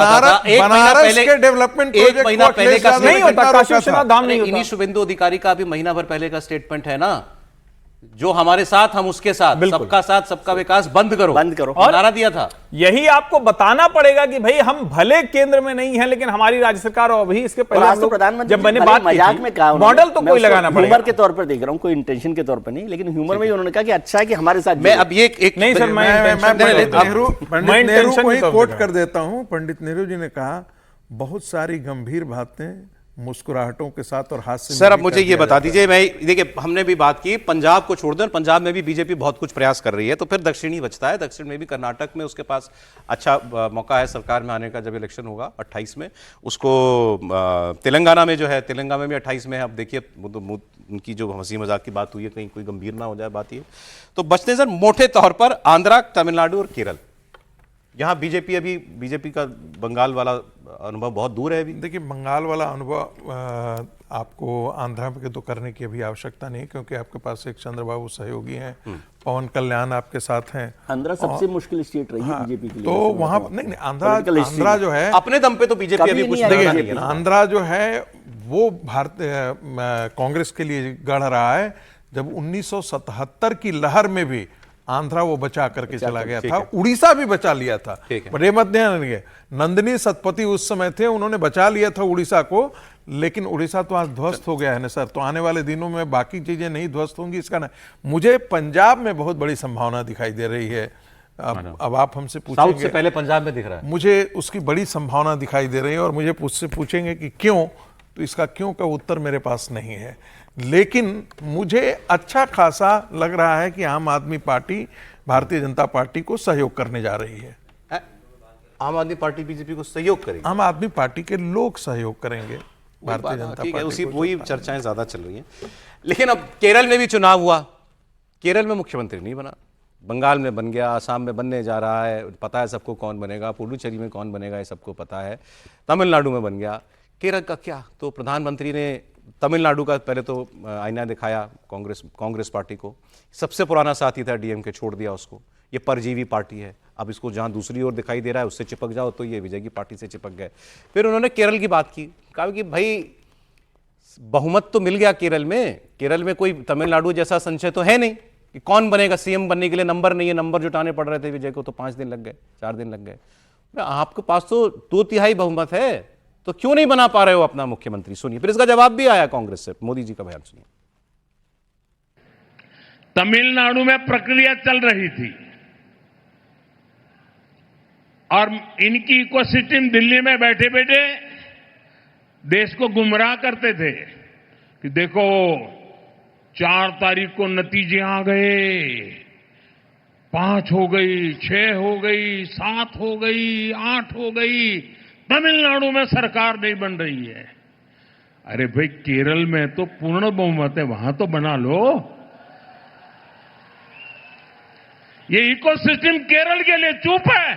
बनारस के डेवलपमेंट एक महीना पहले का नहीं होता, काशी विश्वनाथ धाम नहीं इन्हीं शुभेंदु अधिकारी का अभी महीना भर पहले का स्टेटमेंट है ना, जो हमारे साथ हम उसके साथ, सबका साथ सबका विकास बंद करो और नारा दिया था। यही आपको बताना पड़ेगा कि भाई हम भले केंद्र में नहीं हैं, लेकिन हमारी राज्य सरकार और अभी इसके पहले तो प्रधानमंत्री जब मैंने बात मजाक में कहा, मॉडल तो कोई लगाना पड़ेगा। ह्यूमर के तौर पर देख रहा हूं, कोई इंटेंशन के तौर पर नहीं, लेकिन ह्यूमर में उन्होंने कहा कि अच्छा है कि हमारे साथ। मैं अब ये एक नहीं सर, पंडित नेहरू को ही कोट कर देता हूं। पंडित नेहरू जी ने कहा, बहुत सारी गंभीर बातें मुस्कुराहटों के साथ और हास्य। सर अब मुझे ये बता दीजिए, मैं देखिए हमने भी बात की पंजाब को छोड़ दें, पंजाब में भी बीजेपी बहुत कुछ प्रयास कर रही है, तो फिर दक्षिण ही बचता है। दक्षिण में भी कर्नाटक में उसके पास अच्छा मौका है सरकार में आने का, जब इलेक्शन होगा 28 में। उसको तेलंगाना में जो है, तेलंगाना में भी 28 में है। अब देखिए उनकी जो हंसी मजाक की बात हुई है, कहीं कोई गंभीर ना हो जाए बात ये। तो बचते सर मोटे तौर पर आंध्रा, तमिलनाडु और केरल, यहाँ बीजेपी अभी बीजेपी का बंगाल वाला अनुभव बहुत दूर है अभी। देखिए बंगाल वाला अनुभव आपको आंध्रा के तो करने की अभी आवश्यकता नहीं, क्योंकि आपके पास एक चंद्रबाबू सहयोगी हैं, पवन कल्याण आपके साथ हैं। आंध्रा सबसे मुश्किल स्टेट रही है बीजेपी के लिए, तो वहां नहीं, आंध्रा जो है अपने दम पे तो बीजेपी अभी कुछ नहीं है। आंध्रा जो है वो भारतीय कांग्रेस के लिए गढ़ रहा है। जब 1977 की लहर में भी आंध्रा वो बचा करके चला गया था, उड़ीसा भी बचा लिया था। बड़े मत ध्यान रखिए, नंदिनी सतपथी उस समय थे, उन्होंने बचा लिया था उड़ीसा को, लेकिन उड़ीसा तो आज ध्वस्त हो गया है ना सर। तो आने वाले दिनों में बाकी चीजें नहीं ध्वस्त होंगी, इसका ना मुझे पंजाब में बहुत बड़ी संभावना दिखाई दे रही है। अब आप हमसे पूछेंगे, साउथ से पहले पंजाब में दिख रहा है, मुझे उसकी बड़ी संभावना दिखाई दे रही है, और मुझे उससे पूछेंगे कि क्यों, तो इसका क्यों का उत्तर मेरे पास नहीं है। लेकिन मुझे अच्छा खासा लग रहा है कि आम आदमी पार्टी भारतीय जनता पार्टी को सहयोग करने जा रही है। आम आदमी पार्टी बीजेपी को सहयोग करेगी? आम आदमी पार्टी के लोग सहयोग करेंगे भारतीय जनता पार्टी। उसी वही चर्चाएं ज्यादा चल रही हैं। लेकिन अब केरल में भी चुनाव हुआ, केरल में मुख्यमंत्री नहीं बना, बंगाल में बन गया, आसाम में बनने जा रहा है, पता है सबको कौन बनेगा, पुडुचेरी में कौन बनेगा ये सबको पता है, तमिलनाडु में बन गया। केरल का क्या, तो प्रधानमंत्री ने तमिलनाडु का पहले तो आईना दिखाया कांग्रेस पार्टी को, सबसे पुराना साथी था डीएमके, छोड़ दिया उसको, ये परजीवी पार्टी है। अब इसको जहां दूसरी ओर दिखाई दे रहा है उससे चिपक जाओ, तो ये विजय की पार्टी से चिपक गए। फिर उन्होंने केरल की बात की, कहा कि भाई बहुमत तो मिल गया केरल में कोई तमिलनाडु जैसा संशय तो है नहीं कि कौन बनेगा सीएम बनने के लिए। नंबर नहीं है, नंबर जुटाने पड़ रहे थे विजय को, तो 5 दिन लग गए, 4 दिन लग गए। आपके पास तो 2/3 बहुमत है, तो क्यों नहीं बना पा रहे हो अपना मुख्यमंत्री? सुनिए, फिर इसका जवाब भी आया कांग्रेस से, मोदी जी का बयान सुनिए। तमिलनाडु में प्रक्रिया चल रही थी और इनकी इकोसिस्टम दिल्ली में बैठे बैठे देश को गुमराह करते थे कि देखो 4 तारीख को नतीजे आ गए, 5 हो गई, 6 हो गई, 7 हो गई, 8 हो गई, तमिलनाडु में सरकार नहीं बन रही है। अरे भाई केरल में तो पूर्ण बहुमत है, वहां तो बना लो। ये इकोसिस्टम केरल के लिए चुप है,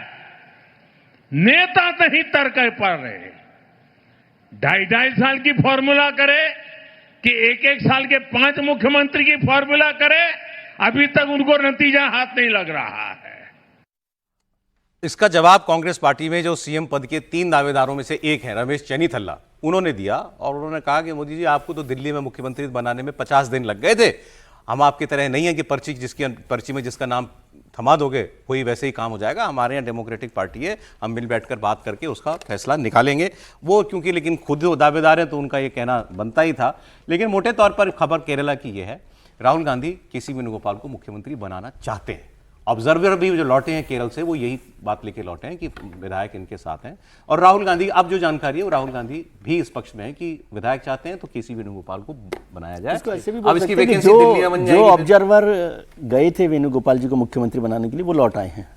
नेता नहीं तर्क पा रहे। 2.5 साल की फॉर्मूला करे कि 1-1 साल के 5 मुख्यमंत्री की फॉर्मूला करे, अभी तक उनको नतीजा हाथ नहीं लग रहा है। इसका जवाब कांग्रेस पार्टी में जो सीएम पद के 3 दावेदारों में से एक हैं, रमेश चेन्नीथल्ला, उन्होंने दिया। और उन्होंने कहा कि मोदी जी आपको तो दिल्ली में मुख्यमंत्री बनाने में 50 दिन लग गए थे, हम आपकी तरह नहीं है कि पर्ची में जिसका नाम थमा दोगे वही वैसे ही काम हो जाएगा। हमारे यहाँ डेमोक्रेटिक पार्टी है, हम मिल बैठकर बात करके उसका फैसला निकालेंगे। वो क्योंकि लेकिन खुद दावेदार हैं तो उनका ये कहना बनता ही था। लेकिन मोटे तौर पर खबर केरला की ये है, राहुल गांधी केसी वेणुगोपाल को मुख्यमंत्री बनाना चाहते हैं। ऑब्जर्वर भी जो लौटे हैं केरल से वो यही बात लेके लौटे हैं कि विधायक इनके साथ हैं। और राहुल गांधी, अब जो जानकारी है वो राहुल गांधी भी इस पक्ष में है कि विधायक चाहते हैं तो केसी वेणुगोपाल को बनाया जाए। अब इसकी वैकेंसी दिल्ली में बन जाएगी। जो ऑब्जर्वर गए थे वेणुगोपाल जी को मुख्यमंत्री बनाने के लिए वो लौट आए हैं।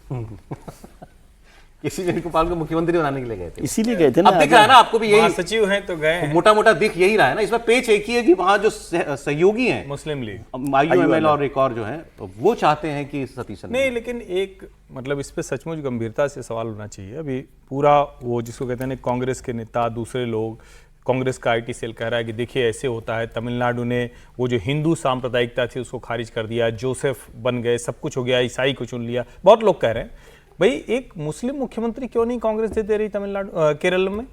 केसी वेणुगोपाल को मुख्यमंत्री बनाने के लिए गए थे, इसीलिए गए थे ना। अब दिख रहा है ना आपको भी, यही सचिव हैं तो गए, मोटा मोटा दिख यही रहा है ना। इसमें पेच एक ही है कि वहां जो सहयोगी हैं मुस्लिम लीग, IUML और एक और जो है वो चाहते हैं कि सतीश नहीं, लेकिन एक मतलब इस पे सचमुच गंभीरता से सवाल होना चाहिए। अभी पूरा वो जिसको कहते हैं कांग्रेस के नेता, दूसरे लोग, कांग्रेस का IT सेल कह रहा है कि देखिए ऐसे होता है, तमिलनाडु ने वो जो हिंदू सांप्रदायिकता थी उसको खारिज कर दिया, जोसेफ बन गए, सब कुछ हो गया, ईसाई को चुन लिया, बहुत लोग कह रहे हैं। भाई एक मुस्लिम मुख्यमंत्री क्यों नहीं कांग्रेस दे रही तमिलनाडु केरल में?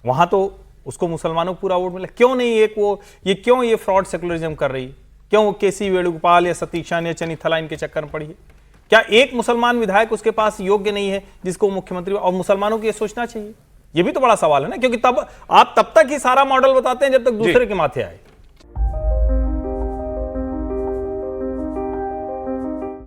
वहां तो उसको मुसलमानों को पूरा वोट मिला, क्यों नहीं एक वो क्यों ये फ्रॉड सेकुलरिज्म कर रही है? क्यों वो केसी वेणुगोपाल या सतीशान या चनिथला इनके चक्कर में पड़ी है? क्या एक मुसलमान विधायक उसके पास योग्य नहीं है जिसको मुख्यमंत्री, और मुसलमानों को ये सोचना चाहिए? ये भी तो बड़ा सवाल है ना, क्योंकि तब आप तब तक ही सारा मॉडल बताते हैं जब तक दूसरे के माथे आए।